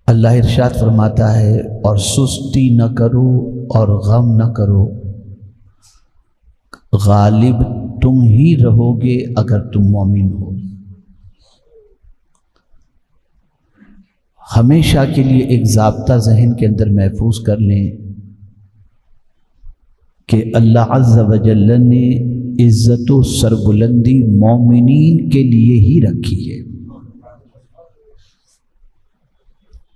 اللہ ارشاد فرماتا ہے اور سستی نہ کرو اور غم نہ کرو، غالب تم ہی رہو گے اگر تم مومن ہو۔ ہمیشہ کے لیے ایک ضابطہ ذہن کے اندر محفوظ کر لیں کہ اللہ عز و جل نے عزت و سربلندی مومنین کے لیے ہی رکھی ہے۔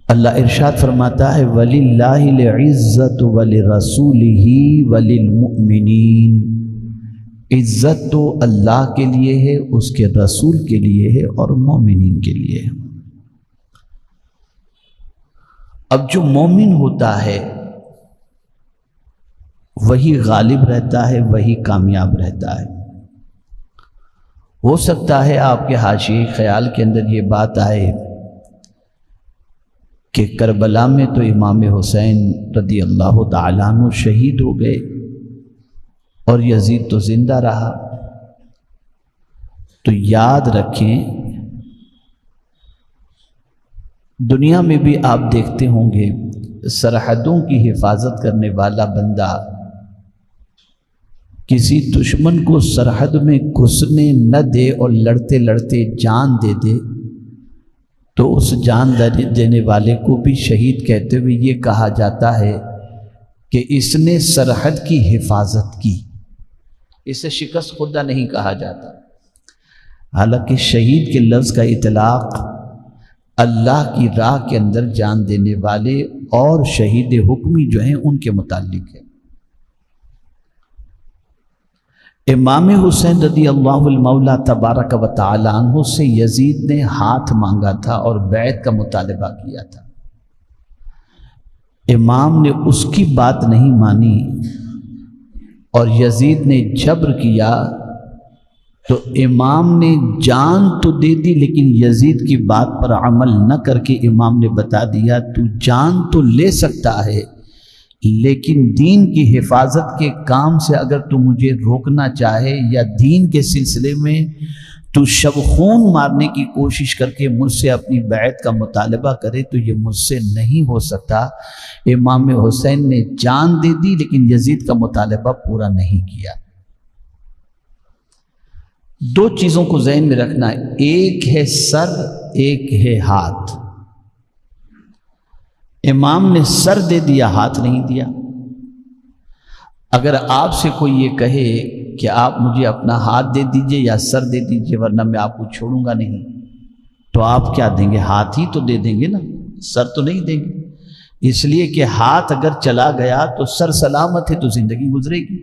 اللہ ارشاد فرماتا ہے وَلِلَّهِ الْعِزَّةُ وَلِرَسُولِهِ وَلِلْمُؤْمِنِينَ، عزت تو اللہ کے لیے ہے، اس کے رسول کے لیے ہے اور مومنین کے لیے ہے۔ اب جو مومن ہوتا ہے وہی غالب رہتا ہے، وہی کامیاب رہتا ہے۔ ہو سکتا ہے آپ کے حاشیے خیال کے اندر یہ بات آئے کہ کربلا میں تو امام حسین رضی اللہ تعالیٰ عنہ شہید ہو گئے اور یزید تو زندہ رہا۔ تو یاد رکھیں دنیا میں بھی آپ دیکھتے ہوں گے سرحدوں کی حفاظت کرنے والا بندہ کسی دشمن کو سرحد میں گھسنے نہ دے اور لڑتے لڑتے جان دے دے تو اس جان دینے والے کو بھی شہید کہتے ہوئے یہ کہا جاتا ہے کہ اس نے سرحد کی حفاظت کی، اسے شکست خوردہ نہیں کہا جاتا۔ حالانکہ شہید کے لفظ کا اطلاق اللہ کی راہ کے اندر جان دینے والے اور شہید حکمی جو ہیں ان کے متعلق ہے۔ امام حسین رضی اللہ المولا تبارک و تعالی عنہ سے یزید نے ہاتھ مانگا تھا اور بیعت کا مطالبہ کیا تھا۔ امام نے اس کی بات نہیں مانی اور یزید نے جبر کیا تو امام نے جان تو دے دی، لیکن یزید کی بات پر عمل نہ کر کے امام نے بتا دیا تو جان تو لے سکتا ہے لیکن دین کی حفاظت کے کام سے اگر تو مجھے روکنا چاہے یا دین کے سلسلے میں تو شب خون مارنے کی کوشش کر کے مجھ سے اپنی بیعت کا مطالبہ کرے تو یہ مجھ سے نہیں ہو سکتا۔ امام حسین نے جان دے دی لیکن یزید کا مطالبہ پورا نہیں کیا۔ دو چیزوں کو ذہن میں رکھنا ہے، ایک ہے سر، ایک ہے ہاتھ۔ امام نے سر دے دیا، ہاتھ نہیں دیا۔ اگر آپ سے کوئی یہ کہے کہ آپ مجھے اپنا ہاتھ دے دیجئے یا سر دے دیجئے ورنہ میں آپ کو چھوڑوں گا نہیں، تو آپ کیا دیں گے؟ ہاتھ ہی تو دے دیں گے نا، سر تو نہیں دیں گے۔ اس لیے کہ ہاتھ اگر چلا گیا تو سر سلامت ہے تو زندگی گزرے گی،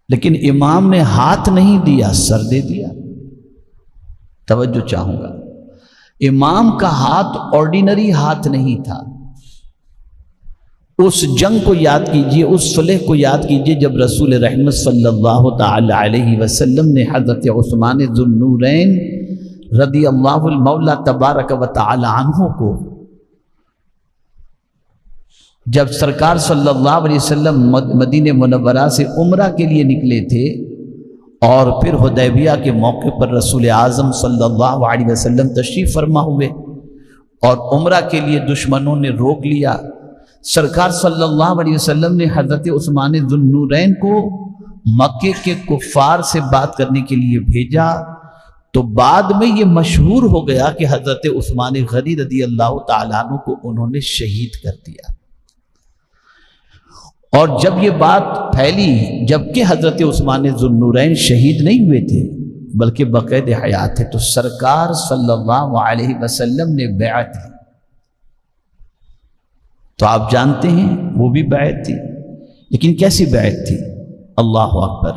لیکن امام نے ہاتھ نہیں دیا، سر دے دیا۔ توجہ چاہوں گا، امام کا ہاتھ آرڈینری ہاتھ نہیں تھا۔ اس جنگ کو یاد کیجئے، اس صلح کو یاد کیجئے جب رسول رحمت صلی اللہ تعالی علیہ وسلم نے حضرت عثمان ذو النورین رضی اللہ المولا تبارک و تعالی عنہ کو، جب سرکار صلی اللہ علیہ وسلم مدینہ منورہ سے عمرہ کے لیے نکلے تھے اور پھر حدیبیہ کے موقع پر رسول اعظم صلی اللہ علیہ وسلم تشریف فرما ہوئے اور عمرہ کے لیے دشمنوں نے روک لیا، سرکار صلی اللہ علیہ وسلم نے حضرت عثمان ذو النورین کو مکے کے کفار سے بات کرنے کے لیے بھیجا، تو بعد میں یہ مشہور ہو گیا کہ حضرت عثمان غنی رضی اللہ تعالیٰ عنہ کو انہوں نے شہید کر دیا۔ اور جب یہ بات پھیلی، جبکہ حضرت عثمان ذو النورین شہید نہیں ہوئے تھے بلکہ بقید حیات تھے، تو سرکار صلی اللہ علیہ وسلم نے بیعت کی۔ تو آپ جانتے ہیں وہ بھی بیعت تھی، لیکن کیسی بیعت تھی؟ اللہ اکبر!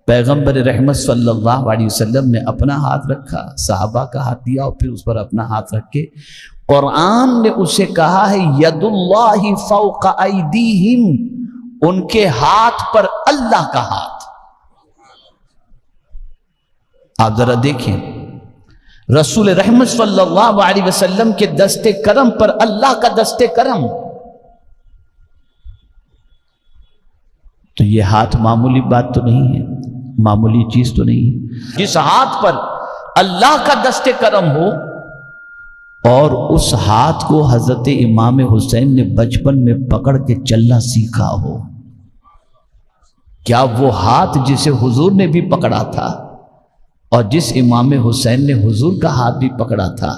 پیغمبر رحمت صلی اللہ علیہ وسلم نے اپنا ہاتھ رکھا، صحابہ کا ہاتھ دیا اور پھر اس پر اپنا ہاتھ رکھ کے قرآن نے اسے کہا ہے ید اللہ فوق ایدیہم، ان کے ہاتھ پر اللہ کا ہاتھ۔ آپ ذرا دیکھیں رسول رحمت صلی اللہ علیہ وسلم کے دست کرم پر اللہ کا دست کرم، تو یہ ہاتھ معمولی بات تو نہیں ہے، معمولی چیز تو نہیں ہے۔ جس ہاتھ پر اللہ کا دست کرم ہو اور اس ہاتھ کو حضرت امام حسین نے بچپن میں پکڑ کے چلنا سیکھا ہو، کیا وہ ہاتھ جسے حضور نے بھی پکڑا تھا اور جس امام حسین نے حضور کا ہاتھ بھی پکڑا تھا،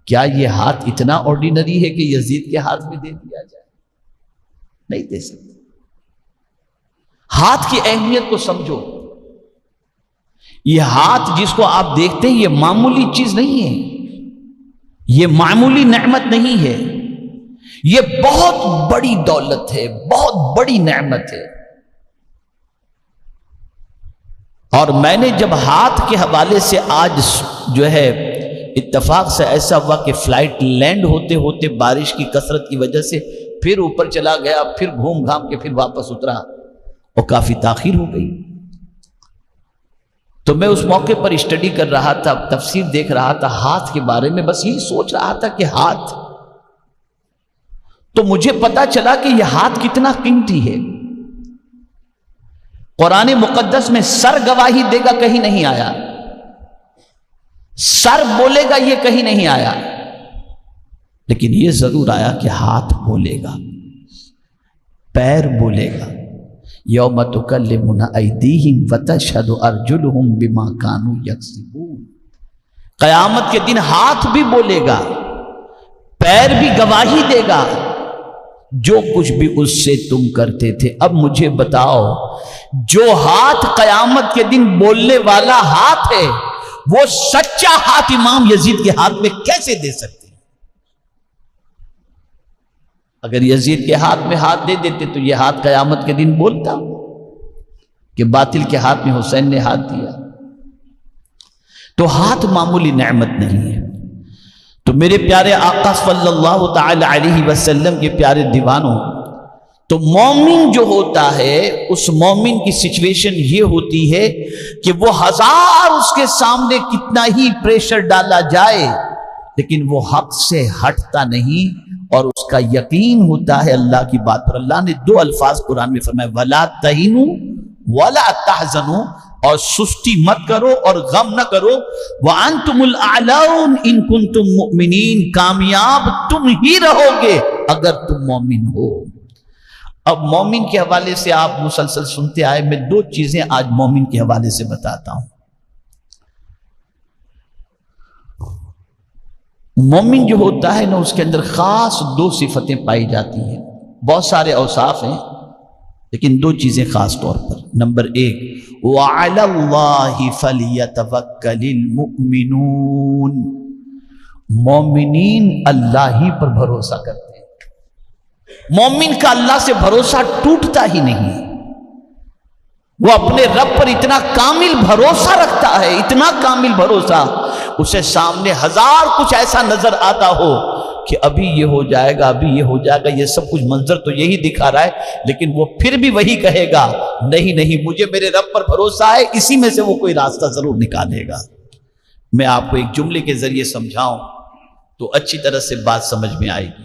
کیا یہ ہاتھ اتنا آرڈینری ہے کہ یزید کے ہاتھ میں دے دیا جائے؟ نہیں دے سکتے۔ ہاتھ کی اہمیت کو سمجھو۔ یہ ہاتھ جس کو آپ دیکھتے ہیں یہ معمولی چیز نہیں ہے، یہ معمولی نعمت نہیں ہے، یہ بہت بڑی دولت ہے، بہت بڑی نعمت ہے۔ اور میں نے جب ہاتھ کے حوالے سے آج جو ہے اتفاق سے ایسا ہوا کہ فلائٹ لینڈ ہوتے ہوتے بارش کی کثرت کی وجہ سے پھر اوپر چلا گیا، پھر گھوم گھام کے پھر واپس اترا اور کافی تاخیر ہو گئی، تو میں اس موقع پر اسٹڈی کر رہا تھا، تفسیر دیکھ رہا تھا ہاتھ کے بارے میں، بس یہی سوچ رہا تھا کہ ہاتھ، تو مجھے پتا چلا کہ یہ ہاتھ کتنا قیمتی ہے۔ قرآن مقدس میں سر گواہی دے گا کہیں نہیں آیا، سر بولے گا یہ کہیں نہیں آیا، لیکن یہ ضرور آیا کہ ہاتھ بولے گا، پیر بولے گا۔ یوم تکلمنا ایدیہم وتشہد ارجلہم بما کانوا یکسبون، قیامت کے دن ہاتھ بھی بولے گا، پیر بھی گواہی دے گا جو کچھ بھی اس سے تم کرتے تھے۔ اب مجھے بتاؤ، جو ہاتھ قیامت کے دن بولنے والا ہاتھ ہے، وہ سچا ہاتھ امام یزید کے ہاتھ میں کیسے دے سکتے ہیں؟ اگر یزید کے ہاتھ میں ہاتھ دے دیتے تو یہ ہاتھ قیامت کے دن بولتا کہ باطل کے ہاتھ میں حسین نے ہاتھ دیا۔ تو ہاتھ معمولی نعمت نہیں ہے۔ تو میرے پیارے آقا صلی اللہ تعالی علیہ وسلم کے پیارے دیوانوں، تو مومن جو ہوتا ہے اس مومن کی سچویشن یہ ہوتی ہے کہ وہ ہزار اس کے سامنے کتنا ہی پریشر ڈالا جائے لیکن وہ حق سے ہٹتا نہیں، اور اس کا یقین ہوتا ہے اللہ کی بات پر۔ اللہ نے دو الفاظ قرآن میں فرمائے، وَلَا تَهِنُوا وَلَا تَحْزَنُوا، اور سستی مت کرو اور غم نہ کرو، وَأَنْتُمُ الْأَعْلَوْنَ إِن كُنْتُم مُؤْمِنِينَ، کامیاب تم ہی رہو گے اگر تم مومن ہو۔ اب مومن کے حوالے سے آپ مسلسل سنتے آئے، میں دو چیزیں آج مومن کے حوالے سے بتاتا ہوں۔ مومن جو ہوتا ہے نا، اس کے اندر خاص دو صفتیں پائی جاتی ہیں، بہت سارے اوصاف ہیں لیکن دو چیزیں خاص طور پر۔ نمبر ایک، وَعَلَى اللَّهِ فَلْيَتَوَكَّلِ الْمُؤْمِنُونَ، مومنین اللہ ہی پر بھروسہ کرتے ہیں۔ مومن کا اللہ سے بھروسہ ٹوٹتا ہی نہیں، وہ اپنے رب پر اتنا کامل بھروسہ رکھتا ہے، اتنا کامل بھروسہ، اسے سامنے ہزار کچھ ایسا نظر آتا ہو کہ ابھی یہ ہو جائے گا، ابھی یہ ہو جائے گا، یہ سب کچھ منظر تو یہی دکھا رہا ہے، لیکن وہ پھر بھی وہی کہے گا، نہیں نہیں مجھے میرے رب پر بھروسہ ہے، اسی میں سے وہ کوئی راستہ ضرور نکالے گا۔ میں آپ کو ایک جملے کے ذریعے سمجھاؤں تو اچھی طرح سے بات سمجھ میں آئے گی۔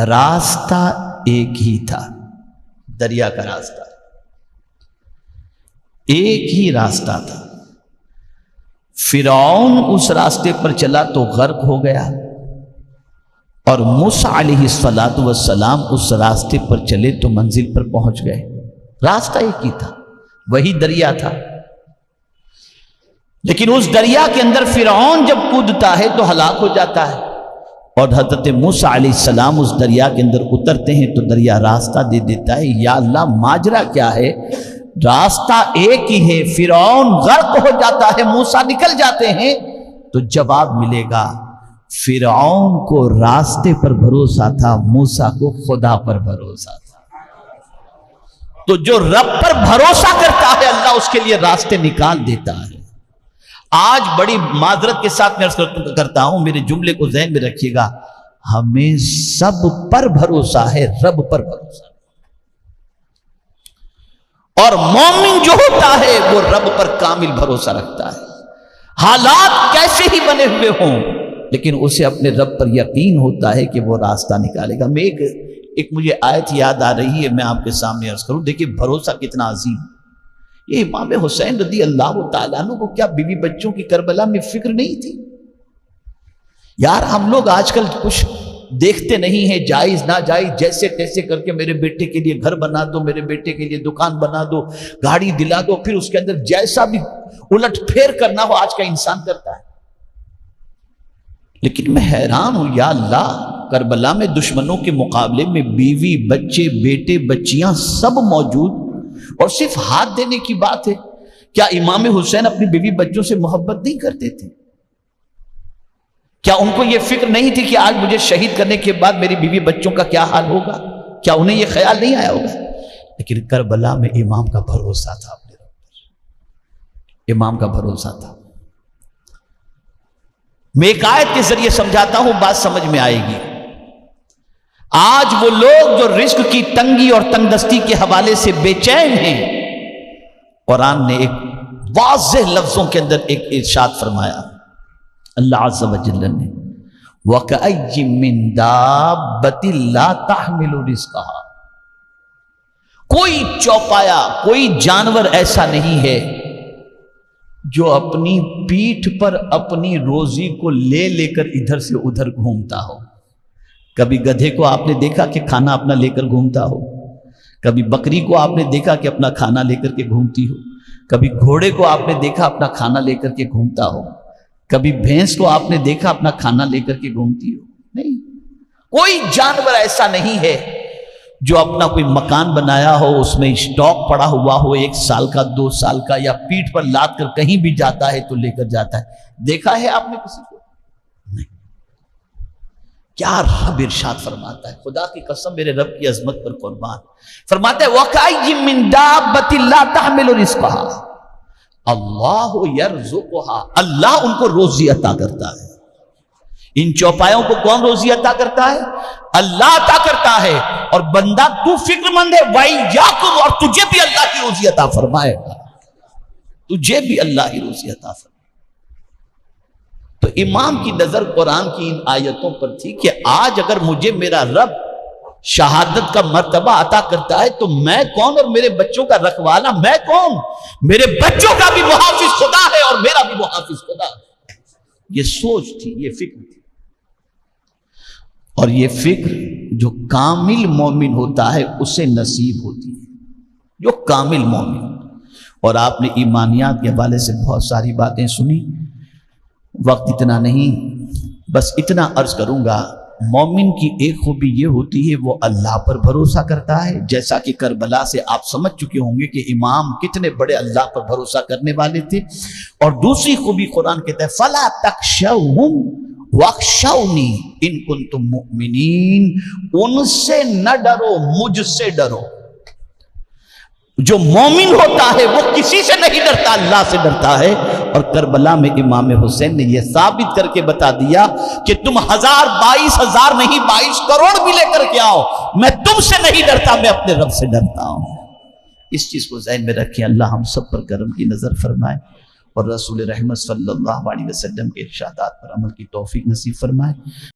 راستہ ایک ہی تھا، دریا کا راستہ ایک ہی راستہ تھا۔ فرعون اس راستے پر چلا تو غرق ہو گیا، اور موسیٰ علیہ السلام اس راستے پر چلے تو منزل پر پہنچ گئے۔ راستہ ایک ہی تھا، وہی دریا تھا، لیکن اس دریا کے اندر فرعون جب کودتا ہے تو ہلاک ہو جاتا ہے، اور حضرت موسیٰ علیہ السلام اس دریا کے اندر اترتے ہیں تو دریا راستہ دے دیتا ہے۔ یا اللہ، ماجرا کیا ہے؟ راستہ ایک ہی ہے، فرعون غرق ہو جاتا ہے، موسیٰ نکل جاتے ہیں، تو جواب ملے گا فرعون کو راستے پر بھروسہ تھا، موسیٰ کو خدا پر بھروسہ تھا۔ تو جو رب پر بھروسہ کرتا ہے اللہ اس کے لیے راستے نکال دیتا ہے۔ آج بڑی معذرت کے ساتھ میں عرض کرتا ہوں، میرے جملے کو ذہن میں رکھیے گا، ہمیں سب پر بھروسہ ہے، رب پر بھروسہ، اور مومن جو ہوتا ہے وہ رب پر کامل بھروسہ رکھتا ہے، حالات کیسے ہی بنے ہوئے ہوں لیکن اسے اپنے رب پر یقین ہوتا ہے کہ وہ راستہ نکالے گا۔ میں ایک مجھے آیت یاد آ رہی ہے، میں آپ کے سامنے عرض کروں، دیکھیے بھروسہ کتنا عظیم۔ یہ امام حسین رضی اللہ تعالیٰ عنہ کو کیا بیوی بچوں کی کربلا میں فکر نہیں تھی؟ یار ہم لوگ آج کل کچھ دیکھتے نہیں ہیں، جائز ناجائز جیسے تیسے کر کے میرے بیٹے کے لیے گھر بنا دو، میرے بیٹے کے لیے دکان بنا دو، گاڑی دلا دو، پھر اس کے اندر جیسا بھی الٹ پھیر کرنا ہو آج کا انسان کرتا ہے۔ لیکن میں حیران ہوں، یا اللہ، کربلا میں دشمنوں کے مقابلے میں بیوی، بچے، بیٹے، بچیاں سب موجود، اور صرف ہاتھ دینے کی بات ہے۔ کیا امام حسین اپنی بیوی بچوں سے محبت نہیں کرتے تھے؟ کیا ان کو یہ فکر نہیں تھی کہ آج مجھے شہید کرنے کے بعد میری بیوی بچوں کا کیا حال ہوگا؟ کیا انہیں یہ خیال نہیں آیا ہوگا؟ لیکن کربلا میں امام کا بھروسہ تھا، اپنے رب، امام کا بھروسہ تھا۔ میں ایک آیت کے ذریعے سمجھاتا ہوں، بات سمجھ میں آئے گی۔ آج وہ لوگ جو رزق کی تنگی اور تنگ دستی کے حوالے سے بے چین ہیں، قرآن نے ایک واضح لفظوں کے اندر ایک ارشاد فرمایا، اللہ عز و جل نے، وَكَأَيٍّ مِّن دَابَّةٍ لَا تَحْمِلُ رِزْقَهَا، کوئی چوپایا، کوئی جانور ایسا نہیں ہے جو اپنی پیٹھ پر اپنی روزی کو لے لے کر ادھر سے ادھر گھومتا ہو۔ کبھی گدھے کو آپ نے دیکھا کہ کھانا اپنا لے کر گھومتا ہو؟ کبھی بکری کو آپ نے دیکھا کہ اپنا کھانا لے کر کے گھومتی ہو؟ کبھی گھوڑے کو آپ نے دیکھا اپنا کھانا لے کر کے گھومتا ہو؟ کبھی بھینس کو آپ نے دیکھا اپنا کھانا لے کر کے گھومتی ہو؟ نہیں، کوئی جانور ایسا نہیں ہے جو اپنا کوئی مکان بنایا ہو، اس میں اسٹاک پڑا ہوا ہو 1 سال کا، 2 سال کا، یا پیٹھ پر لاد کر کہیں بھی جاتا ہے تو لے کر جاتا ہے۔ دیکھا ہے آپ نے کسی کو؟ نہیں۔ کیا رب ارشاد فرماتا ہے، خدا کی قسم، میرے رب کی عظمت پر قربان، فرماتا ہے وَكَأَيٍّ مِّن دَابَّةٍ لَا تَحْمِلُ رِزْقَهَا، اللہ یرزقها، اللہ ان کو روزی عطا کرتا ہے۔ ان چوپایوں کو کون روزی عطا کرتا ہے؟ اللہ عطا کرتا ہے۔ اور بندہ تو فکر مند ہے وَإِيَّاكُمْ، اور تجھے بھی اللہ کی روزی عطا فرمائے گا، تجھے بھی اللہ کی روزی عطا فرمائے۔ تو امام کی نظر قرآن کی ان آیتوں پر تھی کہ آج اگر مجھے میرا رب شہادت کا مرتبہ عطا کرتا ہے تو میں کون، اور میرے بچوں کا رکھوالا میں کون؟ میرے بچوں کا بھی محافظ خدا ہے اور میرا بھی محافظ خدا ہے۔ یہ سوچ تھی، یہ فکر تھی، اور یہ فکر جو کامل مومن ہوتا ہے اسے نصیب ہوتی ہے، جو کامل مومن۔ اور آپ نے ایمانیات کے حوالے سے بہت ساری باتیں سنی، وقت اتنا نہیں، بس اتنا عرض کروں گا، مومن کی ایک خوبی یہ ہوتی ہے وہ اللہ پر بھروسہ کرتا ہے، جیسا کہ کربلا سے آپ سمجھ چکے ہوں گے کہ امام کتنے بڑے اللہ پر بھروسہ کرنے والے تھے۔ اور دوسری خوبی قرآن کہتا ہے فَلَا تَخْشَوْهُمْ وَاخْشَوْنِي إِن كُنتُم مُؤْمِنِينَ، ان سے نہ ڈرو، مجھ سے ڈرو۔ جو مومن ہوتا ہے وہ کسی سے نہیں ڈرتا، اللہ سے ڈرتا ہے۔ اور کربلا میں امام حسین نے یہ ثابت کر کے بتا دیا کہ تم 22,000 نہیں 22 کروڑ بھی لے کر کے آؤ، میں تم سے نہیں ڈرتا، میں اپنے رب سے ڈرتا ہوں۔ اس چیز کو ذہن میں رکھیں، اللہ ہم سب پر کرم کی نظر فرمائے، اور رسول رحمت صلی اللہ علیہ وسلم کے ارشادات پر عمل کی توفیق نصیب فرمائے۔